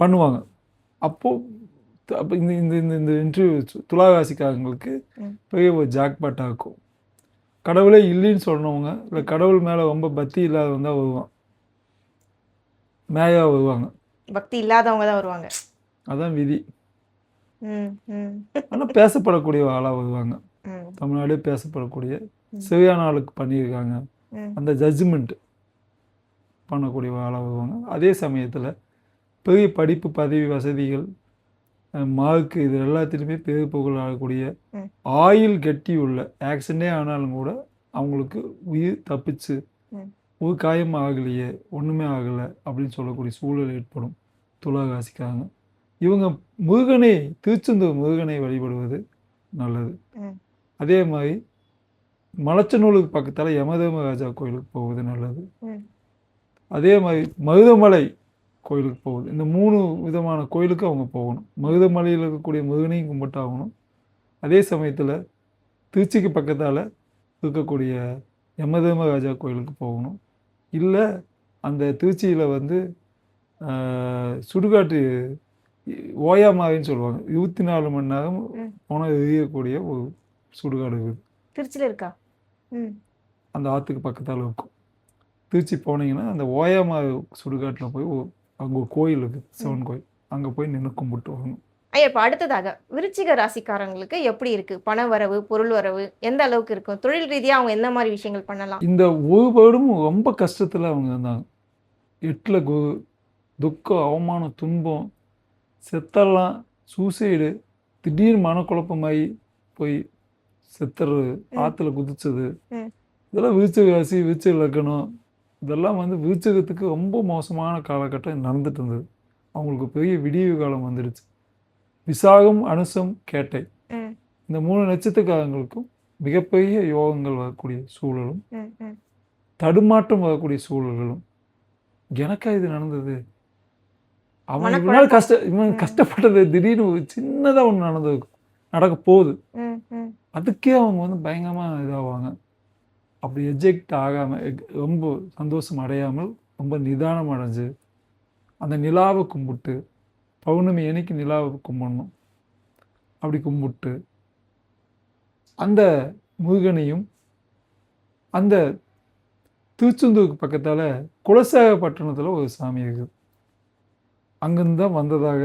பண்ணுவாங்க. அப்போ இந்த இந்த இந்த இந்த இன்டர்வியூ துளாராசிக்காரங்களுக்கு ம். பெரிய ஒரு ஜாக்பாட் ஆக்கும். கடவுளே இல்லைன்னு சொன்னவங்க, இல்லை கடவுள் மேலே ரொம்ப பக்தி இல்லாதவங்க தான் வருவான். மேயா வருவாங்க. பக்தி இல்லாதவங்க தான் வருவாங்க. அதான் விதி. ம். ம். ஆனால் பேசப்படக்கூடிய ஆளாக வருவாங்க. ம். தமிழ்நாடே பேசப்படக்கூடிய ம். சரியான ஆளுக்கு பண்ணியிருக்காங்க. ம். அந்த ஜட்ஜ்மெண்ட் பண்ணக்கூடிய ஆளாக வருவாங்க. அதே சமயத்தில் பெரிய படிப்பு, பதவி, வசதிகள், மார்க்கு இது எல்லாத்துலேயுமே பெரிய புகழ் ஆகக்கூடிய ம். ஆயில் கட்டி உள்ள ஆக்சிடென்டே ஆனாலும் கூட அவங்களுக்கு உயிர் தப்பிச்சு ம். ஒரு காயம் ஆகலையே, ஒன்றுமே ஆகலை அப்படின்னு சொல்லக்கூடிய சூழல் ஏற்படும் துளாராசிக்காரங்க. இவங்க முருகனை, திருச்செந்தூர் முருகனை வழிபடுவது நல்லது. ம். அதே மாதிரி மலச்சநல்லூருக்கு பக்கத்தில் யமதர்மராஜா கோயிலுக்கு போவது நல்லது. ம். அதே மாதிரி மருதமலை கோயிலுக்கு போகுது. இந்த 3 விதமான கோயிலுக்கு அவங்க போகணும். மருதமலையில் இருக்கக்கூடிய முருகனையும் கும்பிட்டாகணும். அதே சமயத்தில் திருச்சிக்கு பக்கத்தால் இருக்கக்கூடிய யமதர்மராஜா கோயிலுக்கு போகணும். இல்லை அந்த திருச்சியில் வந்து சுடுகாட்டு ஓயாமாவின்னு சொல்லுவாங்க. 24 மணி நேரம் ம். போனால் எரியக்கூடிய ஒரு சுடுகாடு இருக்குது. திருச்சியில இருக்கா? ம். அந்த ஆற்றுக்கு பக்கத்தால் இருக்கும். திருச்சி போனீங்கன்னா அந்த ஓயாமா சுடுகாட்டில் போய் அங்கே ஒரு கோயில் இருக்குது, சிவன் கோயில். அங்கே போய் நின்று கும்பிட்டு வரணும். ஐயா இப்போ அடுத்ததாக விருச்சிக ராசிக்காரங்களுக்கு எப்படி இருக்கு? பண வரவு, பொருள் வரவு எந்த அளவுக்கு இருக்கும்? தொழில் ரீதியா அவங்க எந்த மாதிரி விஷயங்கள் பண்ணலாம்? இந்த ஒரு வருடமும் ரொம்ப கஷ்டத்தில் அவங்க இருந்தாங்க. 8ல் குரு, துக்கம், அவமானம், துன்பம், செத்தெல்லாம், சூசைடு, திடீர்னு மனக்குழப்பமாகி போய் செத்துறது, ஆற்றுல குதிச்சது, ம். இதெல்லாம் விருச்சிக ராசி, விருச்சிக லக்னம், இதெல்லாம் வந்து விருச்சிகத்துக்கு ரொம்ப மோசமான காலகட்டம் நடந்துட்டு இருந்தது. அவங்களுக்கு பெரிய விடிவு காலம் வந்துடுச்சு. விசாகம், அனுசம், கேட்டை ம். இந்த 3 நட்சத்திரக்காரங்களுக்கும் மிகப்பெரிய யோகங்கள் வரக்கூடிய சூழலும், ம். ம். தடுமாற்றம் வரக்கூடிய சூழல்களும். எனக்கா இது நடந்தது? அவன் மனக்குழப்பம். இவன் கஷ்டப்பட்டது திடீர்னு ஒரு சின்னதாக ஒன்று நடக்க போகுது. ம். ம். அதுக்கே அவங்க வந்து பயங்கரமாக இதாகுவாங்க. அப்படி எஜெக்ட் ஆகாமல், ரொம்ப சந்தோஷம் அடையாமல், ரொம்ப நிதானம் அடைஞ்சு அந்த நிலாவை கும்பிட்டு, பௌர்ணமி அன்னைக்கு நிலாவை கும்பிடணும். அப்படி கும்பிட்டு அந்த முருகனையும் அந்த திருச்செந்தூருக்கு பக்கத்தால் குலசேகரப்பட்டினத்தில் ஒரு சாமி இருக்குது. அங்கேருந்து தான் வந்ததாக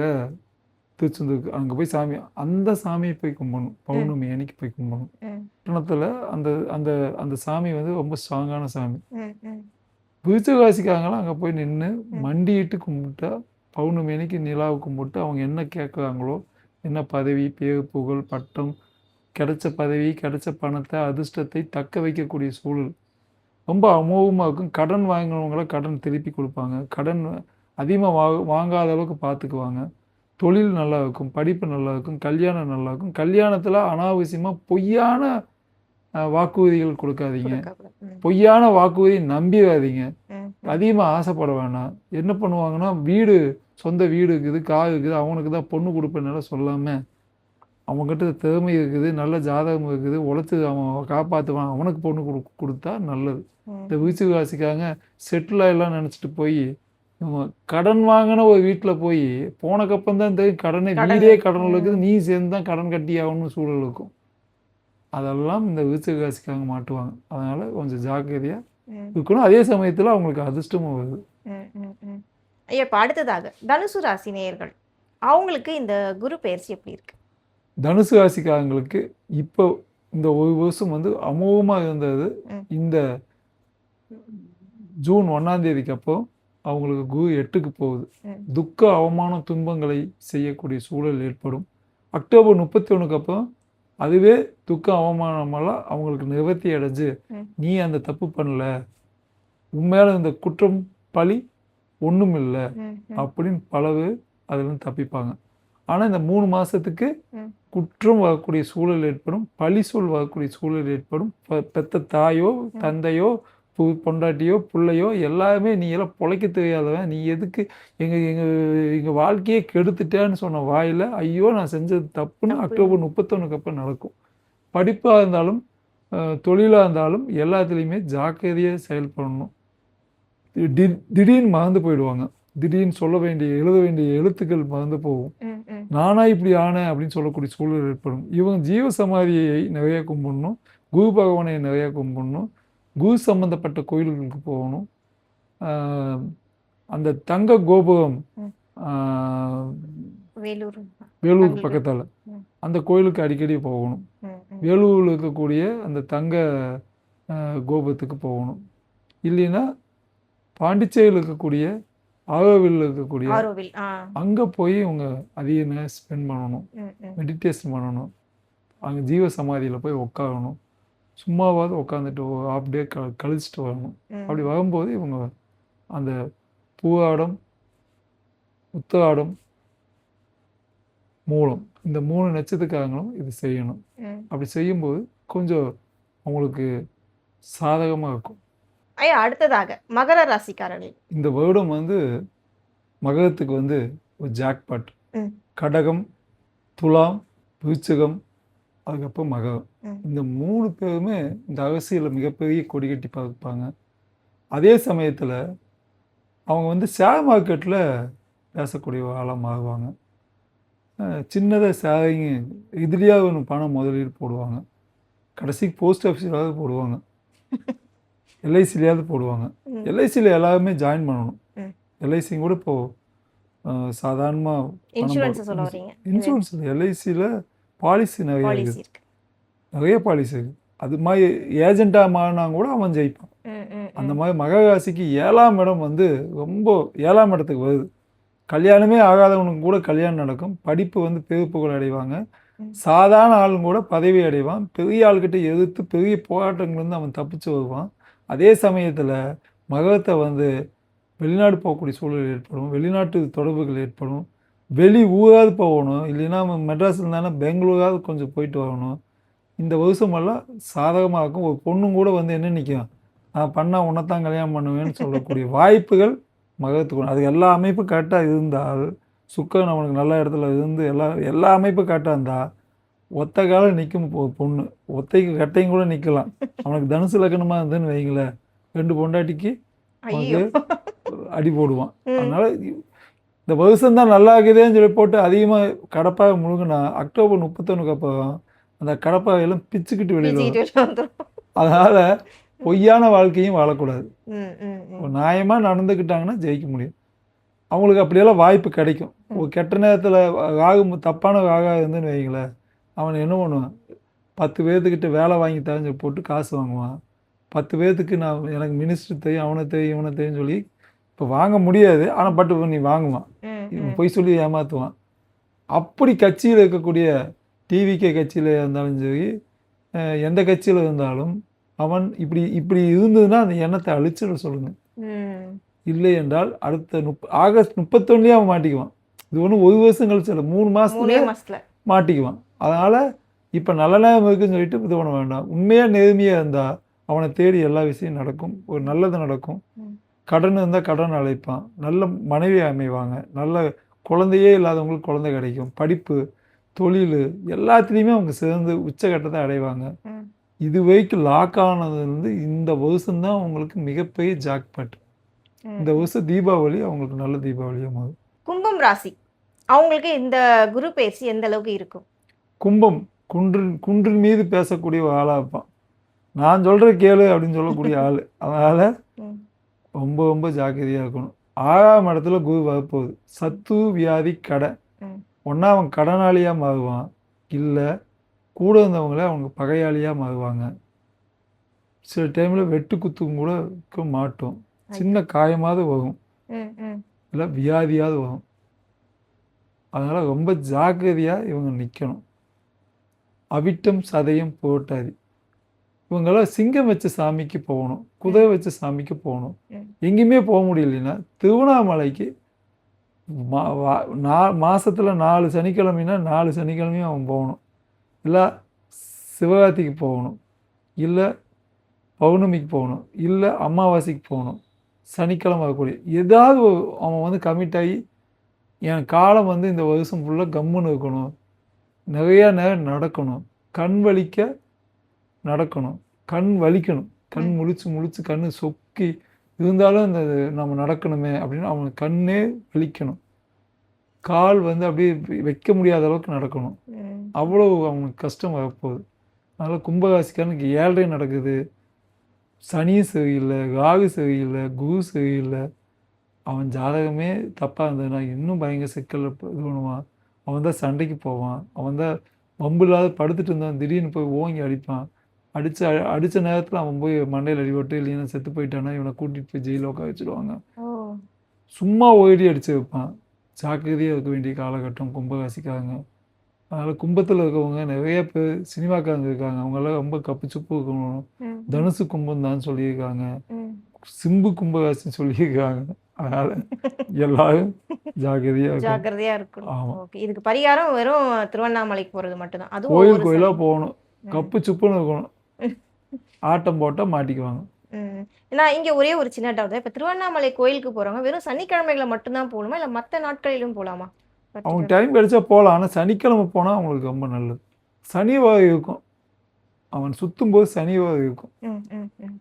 திருச்செந்தூருக்கு அங்கே போய் சாமி, அந்த சாமியை போய் கும்பிடணும். பௌர்ணமி அன்னைக்கு போய் கும்பிடணும். பட்டணத்தில் அந்த அந்த அந்த சாமி வந்து ரொம்ப ஸ்ட்ராங்கான சாமி. விருச்சிகராசிக்காரங்களாம் அங்கே போய் நின்று மண்டிட்டு கும்பிட்டா பௌர்ணமி அன்னைக்கு நிலாவை கும்பிட்டு அவங்க என்ன கேட்குறாங்களோ, என்ன பதவி, பேர், புகழ், பட்டம், கிடைச்ச பதவி, கிடைச்ச பணத்தை, அதிர்ஷ்டத்தை தக்க வைக்கக்கூடிய சூழல் ரொம்ப அமோகமாக இருக்கும். கடன் வாங்கினவங்கள கடன் திருப்பி கொடுப்பாங்க. கடன் அதிகமாக வாங்காத அளவுக்கு பார்த்துக்குவாங்க. தொழில் நல்லா இருக்கும், படிப்பு நல்லா இருக்கும், கல்யாணம் நல்லா இருக்கும். கல்யாணத்தில் அனாவசியமாக பொய்யான வாக்குறுதிகள் கொடுக்காதீங்க. பொய்யான வாக்குறுதியை நம்பிடாதீங்க. அதிகமாக ஆசைப்பட வேணாம். என்ன பண்ணுவாங்கன்னா, வீடு, சொந்த வீடு இருக்குது, கார் இருக்குது, அவனுக்கு தான் பொண்ணு கொடுப்பேன்னால சொல்லாமல், அவங்ககிட்ட திறமை இருக்குது, நல்ல ஜாதகம் இருக்குது, உழைச்சி அவன் காப்பாற்றுவான், அவனுக்கு பொண்ணு கொடுத்தா நல்லது. இந்த விருச்சிகராசிக்காரங்க செட்டில் ஆகலாம் நினச்சிட்டு போய் கடன் வாங்கின ஒரு வீட்டில் போய் போனக்கப்புறம் தான் தெரியும் கடனை, வீடே கடன் இருக்குது, நீ சேர்ந்து தான் கடன் கட்டி ஆகணும்னு சூழல் இருக்கும். அதெல்லாம் இந்த விருச்சிகராசிக்காரங்க மாட்டுவாங்க. அதனால் கொஞ்சம் ஜாக்கிரதையாக இருக்கணும். அதே சமயத்தில் அவங்களுக்கு அதிர்ஷ்டமும் வருது. ஐயா, இப்போ அடுத்ததாக தனுசு ராசி நேயர்கள், அவங்களுக்கு இந்த குரு பெயர்ச்சி எப்படி இருக்கு? தனுசு ராசிக்காரங்களுக்கு இப்போ இந்த ஒரு வருஷம் வந்து அமோகமாக இருந்தது. இந்த ஜூன் 1ஆம் தேதிக்கு அப்போ அவங்களுக்கு குரு 8க்கு போகுது. துக்க, அவமானம், துன்பங்களை செய்யக்கூடிய சூழல் ஏற்படும். அக்டோபர் 31க்கு அப்போ அதுவே துக்க, அவமானமெல்லாம் அவங்களுக்கு நிவர்த்தி அடைஞ்சு, நீ அந்த தப்பு பண்ணல, உண்மையால இந்த குற்றம் பழி ஒன்றும் இல்லை அப்படின்னு பலவு அதுலேருந்து தப்பிப்பாங்க. ஆனால் இந்த 3 மாதத்துக்கு குற்றம் வரக்கூடிய சூழல் ஏற்படும், பழி சொல் வரக்கூடிய சூழல் ஏற்படும். பெத்த தாயோ, தந்தையோ, பொண்டாட்டியோ, பிள்ளையோ எல்லாருமே நீ எல்லாம் பொழைக்க தெரியாதவன், நீ எதுக்கு எங்கள் வாழ்க்கையே கெடுத்துட்டேன்னு சொன்ன வாயில், ஐயோ நான் செஞ்சது தப்புன்னு அக்டோபர் 31க்கு அப்புறம் நடக்கும். படிப்பாக இருந்தாலும் தொழிலாக இருந்தாலும் எல்லாத்துலேயுமே ஜாக்கிரதையாக செயல்படணும். திடீர்னு மறந்து போயிடுவாங்க. திடீர்னு சொல்ல வேண்டிய, எழுத வேண்டிய எழுத்துக்கள் மறந்து போகும். நானா இப்படி ஆனேன் அப்படின்னு சொல்லக்கூடிய சூழல் ஏற்படும். இவங்க ஜீவ சமாதியை நிறைய கும்பிடணும், குரு பகவானை நிறைய கும்பிடணும், குரு சம்பந்தப்பட்ட கோயில்களுக்கு போகணும். அந்த தங்க கோபுரம் வேலூர் பக்கத்தால் அந்த கோயிலுக்கு அடிக்கடி போகணும். வேலூரில் இருக்கக்கூடிய அந்த தங்க கோபுரத்துக்கு போகணும். இல்லைன்னா பாண்டிச்சேரியில் இருக்கக்கூடிய ஆரோவில் இருக்கக்கூடிய அங்கே போய் இவங்க அதிக நேரம் ஸ்பெண்ட் பண்ணணும், மெடிடேஷன் பண்ணணும், அங்கே ஜீவ சமாதியில் போய் உட்காரணும். சும்மாவாவது உட்காந்துட்டு ஹாஃப் டே கழிச்சிட்டு வரணும். அப்படி வரும்போது இவங்க அந்த பூவாடம், உத்திராடம், மூலம், இந்த 3 நட்சத்திரக்காரங்களும் இது செய்யணும். அப்படி செய்யும்போது கொஞ்சம் அவங்களுக்கு சாதகமாக இருக்கும். ஐயா, அடுத்ததாக மகர ராசிக்காரர்கள், இந்த வருடம் வந்து மகரத்துக்கு வந்து ஒரு ஜாக்பாட். கடகம், துலாம், விருச்சிகம், அதுக்கப்புறம் மகரம். இந்த 3 பேருமே இந்த அரசியலில் மிகப்பெரிய கொடி கட்டி பார்ப்பாங்க. அதே சமயத்தில் அவங்க வந்து ஷேர் மார்க்கெட்டில் பேசக்கூடிய ஆளாக மாறுவாங்க. சின்னதாக ஷேரிங் இதுலேயாவது ஒன்று பணம் முதலீடு போடுவாங்க. கடைசிக்கு போஸ்ட் ஆஃபீஸிலாவது போடுவாங்க, எல்ஐசிலையாவது போடுவாங்க. எல்ஐசியில் எல்லாருமே ஜாயின் பண்ணணும். எல்ஐசி கூட இப்போது சாதாரணமாக இன்சூரன்ஸ் இல்லை, எல்ஐசியில் பாலிசி நிறைய இருக்குது, நிறைய பாலிசி இருக்குது. அது மாதிரி ஏஜெண்ட்டாக மாறினா கூட அவன் ஜெயிப்பான். அந்த மாதிரி மகர ராசிக்கு 7ஆம் இடம் வந்து ரொம்ப 7ஆம் இடத்துக்கு வருது. கல்யாணமே ஆகாதவனுக்கு கூட கல்யாணம் நடக்கும். படிப்பு வந்து பெருப்புகள் அடைவாங்க. சாதாரண ஆளுங்க கூட பதவி அடைவான். பெரிய ஆள்கிட்ட எதிர்த்து பெரிய போராட்டங்கள்லேருந்து அவன் தப்பிச்சு வருவான். அதே சமயத்தில் மகரத்தை வந்து வெளிநாடு போகக்கூடிய சூழல் ஏற்படும், வெளிநாட்டு தொடர்புகள் ஏற்படும், வெளி ஊராவது போகணும், இல்லைன்னா மெட்ராஸ் இருந்தாலும் பெங்களூராவது கொஞ்சம் போயிட்டு வரணும். இந்த வருஷமெல்லாம் சாதகமாக இருக்கும். ஒரு பொண்ணும் கூட வந்து என்ன நிற்கும், நான் பண்ணால் உன்னைத்தான் கல்யாணம் பண்ணுவேன்னு சொல்லக்கூடிய வாய்ப்புகள் மகரத்துக்கு. அது எல்லா அமைப்பும் கரெக்டாக இருந்தால், சுக்கரன் அவனுக்கு நல்ல இடத்துல இருந்து எல்லா அமைப்பும் கரெக்டாக இருந்தால் ஒத்த காலம் நிற்கும் பொண்ணு. ஒத்தைக்கு கட்டையும் கூட நிற்கலாம். அவனுக்கு தனுசு லக்னமாக இருந்ததுன்னு வைங்களேன், 2 பொண்டாட்டிக்கு வந்து அடி போடுவான். அதனால் இந்த வருஷம்தான் நல்லா இருக்குதேன்னு சொல்லி போட்டு அதிகமாக கடப்பாக முழுங்கினா அக்டோபர் 31க்கு அப்புறம் அந்த கடப்பாகையெல்லாம் பிச்சுக்கிட்டு வெளியில் வரும். அதனால் பொய்யான வாழ்க்கையும் வாழக்கூடாது. ம், ம், ம். நியாயமாக நடந்துக்கிட்டாங்கன்னா ஜெயிக்க முடியும். அவங்களுக்கு அப்படியெல்லாம் வாய்ப்பு கிடைக்கும். ஒரு கெட்ட நேரத்தில் தப்பான வாகா இருந்துன்னு வைங்களேன், அவன் என்ன பண்ணுவான், 10 பேர்த்துக்கிட்ட வேலை வாங்கி தரேன்னு போட்டு காசு வாங்குவான். 10 பேர்த்துக்கு நான் எனக்கு மினிஸ்டர் தெரியும், அவனை தெரியும், இவனை தெரியும்னு சொல்லி இப்போ வாங்க முடியாது. ஆனால் பட் நீ வாங்குவான். ம், இவன் ம். பொய் சொல்லி ஏமாற்றுவான். அப்படி கட்சியில் இருக்கக்கூடிய டிவிகே கட்சியில் இருந்தாலும் சரி, எந்த கட்சியில் இருந்தாலும் அவன் இப்படி இப்படி இருந்ததுன்னா அந்த எண்ணத்தை அழிச்சிட சொல்லுங்க. ம். இல்லை என்றால் அடுத்த ஆகஸ்ட் 31 அவன் மாட்டிக்குவான். இது ஒன்றும் 1 வருஷம் கழிச்சு இல்லை, 3 3 மாதத்துலேயே மாசத்துல. மாட்டிக்குவான். அதனால் இப்போ நல்ல நேரம் இருக்குன்னு சொல்லிட்டு இது பண்ண வேண்டாம். உண்மையாக நேர்மையாக இருந்தால் அவனை தேடி எல்லா விஷயம் நடக்கும். ஒரு நல்லது நடக்கும். ம். கடன் இருந்தால் கடன் அழைப்பான். நல்ல மனைவி அமைவாங்க. நல்ல குழந்தையே இல்லாதவங்களுக்கு குழந்தை கிடைக்கும். படிப்பு, தொழில் எல்லாத்துலேயுமே அவங்க சேர்ந்து உச்சகட்டத்தை அடைவாங்க. ம். இது வரைக்கும் லாக் ஆனதுலேருந்து இந்த வருஷம்தான் அவங்களுக்கு மிகப்பெரிய ஜாக்பாட். ம். இந்த வருஷம் தீபாவளி அவங்களுக்கு நல்ல தீபாவளியாக மாறும். கும்பம் ராசி அவங்களுக்கு இந்த குரு பயிற்சி எந்த அளவுக்கு இருக்கும்? கும்பம் குன்றின் மீது பேசக்கூடிய ஒரு ஆளாக இருப்பான். நான் சொல்கிற கேளு அப்படின்னு சொல்லக்கூடிய ஆள். அதனால் ம். ரொம்ப ரொம்ப ஜாக்கிரதையாக இருக்கணும். 6ஆம் இடத்துல குரு வரப்போகுது. சத்து வியாதி கடை. ம். ஒன்றா அவன் கடனாளியாக மாறுவான், இல்லை கூட இருந்தவங்களே அவங்க பகையாளியாக மாறுவாங்க. சில டைமில் வெட்டு குத்தும் கூட இருக்க மாட்டோம். சின்ன காயமாவது வரும், ம், ம். இல்லை வியாதியாவது வரும். அதனால் ரொம்ப ஜாக்கிரதையாக இவங்க நிற்கணும். அவிட்டம் சதயம் புரட்டாதி இவங்களாம் சிங்கம் வச்ச சாமிக்கு போகணும், குதிரை வச்ச சாமிக்கு போகணும். ம். எங்கேயுமே போக முடியலைன்னா திருவண்ணாமலைக்கு மாதத்தில் 4 சனிக்கிழமைனா 4 சனிக்கிழமையும் அவன் போகணும். இல்லை சிவராத்திரிக்கு போகணும், இல்லை பௌர்ணமிக்கு போகணும், இல்லை அமாவாசைக்கு போகணும். சனிக்கிழமை வரக்கூடிய ஏதாவது அவன் வந்து கமிட் ஆகி என் காலம் வந்து இந்த வருஷம் ஃபுல்லாக கம்முன்னு இருக்கணும், நிறையா நேரம் நடக்கணும், கண் வலிக்க நடக்கணும், கண் வலிக்கணும், கண் முழிச்சு கண் சொக்கி இருந்தாலும் இந்த நம்ம நடக்கணுமே அப்படின்னு அவன் கண்ணே வலிக்கணும், கால் வந்து அப்படியே வைக்க முடியாத அளவுக்கு நடக்கணும். அவ்வளோ அவனுக்கு கஷ்டம் வரப்போகுது. அதனால் கும்பராசிக்காரனுக்கு 7.5 நடக்குது, சனியும் சரியில்லை, ராகு சரியில்லை, குரு சரியில்லை. அவன் ஜாதகமே தப்பாக இருந்ததுன்னா இன்னும் பயங்கர சிக்கல் இது பண்ணுவான். அவன் தான் சண்டைக்கு போவான், அவன் தான் வம்பு இல்லாத படுத்துட்டு இருந்தான், திடீர்னு போய் ஓங்கி அடிப்பான். அடித்த நேரத்தில் அவன் போய் மண்டையில் அடிபட்டு இல்லைன்னா செத்து போயிட்டானா இவனை கூட்டிகிட்டு போய் ஜெயிலில் உட்கார வச்சுடுவாங்க. சும்மா ஓடி அடித்து வைப்பான். ஜாக்கிரதையாக இருக்க வேண்டிய காலகட்டம் கும்பராசிக்காரங்க. அதனால் கும்பத்தில் இருக்கவங்க நிறைய பேர் சினிமாக்காரங்க இருக்காங்க, அவங்களாம் ரொம்ப கப்பு சுப்பு இருக்கணும். தனுசு கும்பம் தான் சொல்லியிருக்காங்க, சிம்பு கும்பராசின்னு சொல்லியிருக்காங்க. அதனால் எல்லாரும் ஜாக்கிரதையாக இருக்கணும். ஆமாம். இதுக்கு பரிகாரம் வெறும் திருவண்ணாமலைக்கு போகிறது மட்டும்தான். அது கோயிலாக போகணும், கப்பு சுப்புன்னு இருக்கணும், ஆட்டம் போட்டால் மாட்டிக்குவாங்க. ஏன்னா இங்கே ஒரே ஒரு சின்ன டவுட். இப்போ திருவண்ணாமலை கோயிலுக்கு போகிறவங்க வெறும் சனிக்கிழமைகளை மட்டும்தான் போகணுமா, இல்லை மற்ற நாட்களிலும் போகலாமா? அவங்க டைம் கிடைச்சா போகலாம், ஆனால் சனிக்கிழமை போனால் அவங்களுக்கு ரொம்ப நல்லது. சனி வகை இருக்கும், அவன் சுற்றும் போது சனி வகை இருக்கும்.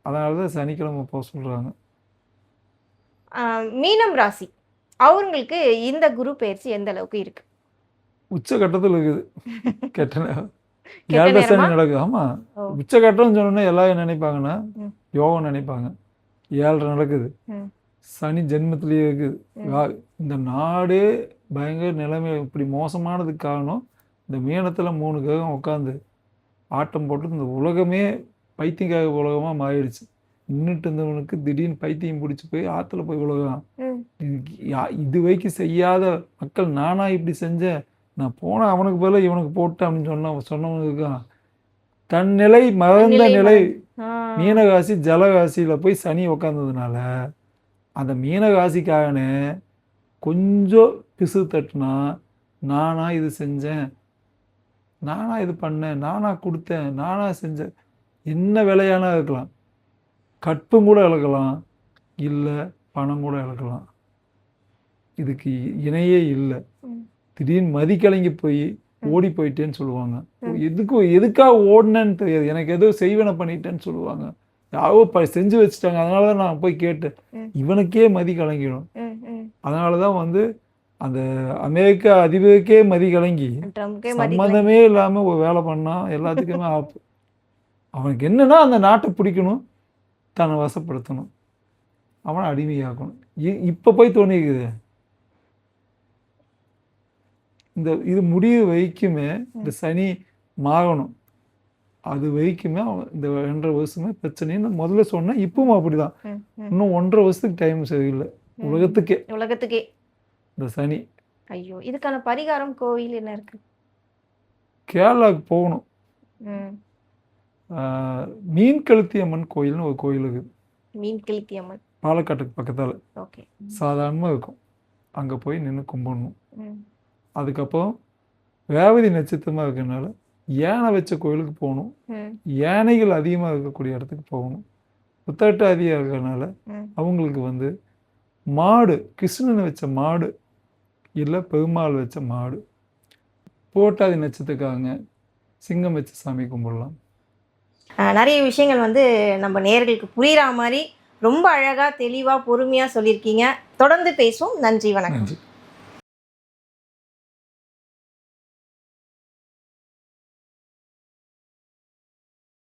அதனால தான் சனிக்கிழமை போக சொல்கிறாங்க. மீனம் ராசி அவங்களுக்கு இந்த குரு பயிற்சி எந்த அளவுக்கு இருக்கு? உச்சகட்டத்தில் இருக்குது. கெட்ட நேரம் 7 சனி நடக்குது. ஆமாம், உச்சகட்டம்னு சொன்னோன்னா எல்லாரும் நினைப்பாங்கன்னா யோகம் நினைப்பாங்க. 7 நடக்குது, சனி ஜென்மத்திலேயே இருக்குது. இந்த நாடே பயங்கர நிலைமை இப்படி மோசமானதுக்கு காரணம் இந்த மீனத்தில் 3 கிரகம் உட்காந்து ஆட்டம் போட்டு இந்த உலகமே பைத்தியக்கார உலகமாக மாறிடுச்சு. நின்றுட்டு இருந்தவனுக்கு திடீர்னு பைத்தியம் பிடிச்சி போய் ஆற்றுல போய் உலகம். இது வரைக்கும் செய்யாத மக்கள் நானா இப்படி செஞ்சேன், நான் போனேன் அவனுக்கு பதிலாக இவனுக்கு போட்டேன் அப்படின்னு சொன்னவனுக்கு தன் நிலை மறந்த நிலை. மீனராசி ஜலராசியில் போய் சனி உக்காந்ததுனால அந்த மீனராசிக்காரனே கொஞ்சம் பிசு தட்டுனா நானா இது செஞ்சேன், நானா இது பண்ணேன், நானா கொடுத்தேன், நானா செஞ்சேன், என்ன விலையானா இருக்கலாம், கற்பும் கூட இழக்கலாம், இல்லை பணம் கூட இழக்கலாம். இதுக்கு இணையே இல்லை. திடீர்னு மதிக்கலங்கி போய் ஓடி போயிட்டேன்னு சொல்லுவாங்க. எதுக்காக ஓடினேன்னு தெரியாது, எனக்கு ஏதோ செய்வனை பண்ணிட்டேன்னு சொல்லுவாங்க. யாரோ செஞ்சு வச்சுட்டாங்க, அதனால தான் நான் போய் கேட்டேன். இவனுக்கே மதி கலங்கிடும். அதனால தான் வந்து அந்த அமெரிக்க அதிபருக்கே மதி கலங்கி சம்மந்தமே இல்லாமல் ஒரு வேலை பண்ணால் எல்லாத்துக்குமே ஆப்பு. அவனுக்கு என்னன்னா அந்த நாட்டை பிடிக்கணும், தன்னை வசப்படுத்தணும், அவனை அடிமையாக்கணும். இப்போ போய் தோணிக்குது. இது முடிவு வைக்குமே, இந்த சனி மாகணும் அது வைக்குமே அவன் இந்த 2.5 வருஷமே பிரச்சனைன்னு முதல்ல சொன்னேன். இப்பவும் அப்படிதான். இன்னும் 1.5 வருஷத்துக்கு டைம் சரியில்லை உலகத்துக்கே இந்த சனி. ஐயோ, இதுக்கான பரிகாரம் கோவில் என்ன இருக்கு? கேரளாவுக்கு போகணும். மீன் கழுத்தி அம்மன் கோயில்னு ஒரு கோயில் இருக்குது. மீன் கழுத்தி அம்மன் பாலக்காட்டுக்கு பக்கத்தால் ஓகே. சாதாரணமாக இருக்கும். அங்கே போய் நின்று கும்பிடணும். அதுக்கப்புறம் ரேவதி நட்சத்திரமாக இருக்கிறதுனால யானை வச்ச கோயிலுக்கு போகணும். யானைகள் அதிகமாக இருக்கக்கூடிய இடத்துக்கு போகணும். புத்தாட்டாதியாக இருக்கிறதுனால அவங்களுக்கு மாடு, கிருஷ்ணனை வச்ச மாடு இல்லை பெருமாள் வச்ச மாடு. போட்டாதி நட்சத்திரக்காரங்க சிங்கம் வச்ச சாமி கும்பிடலாம். நிறைய விஷயங்கள் நம்ம நேயர்களுக்கு புரிகிற மாதிரி ரொம்ப அழகாக தெளிவாக பொறுமையாக சொல்லியிருக்கீங்க. தொடர்ந்து பேசுவோம். நன்றி, வணக்கம்.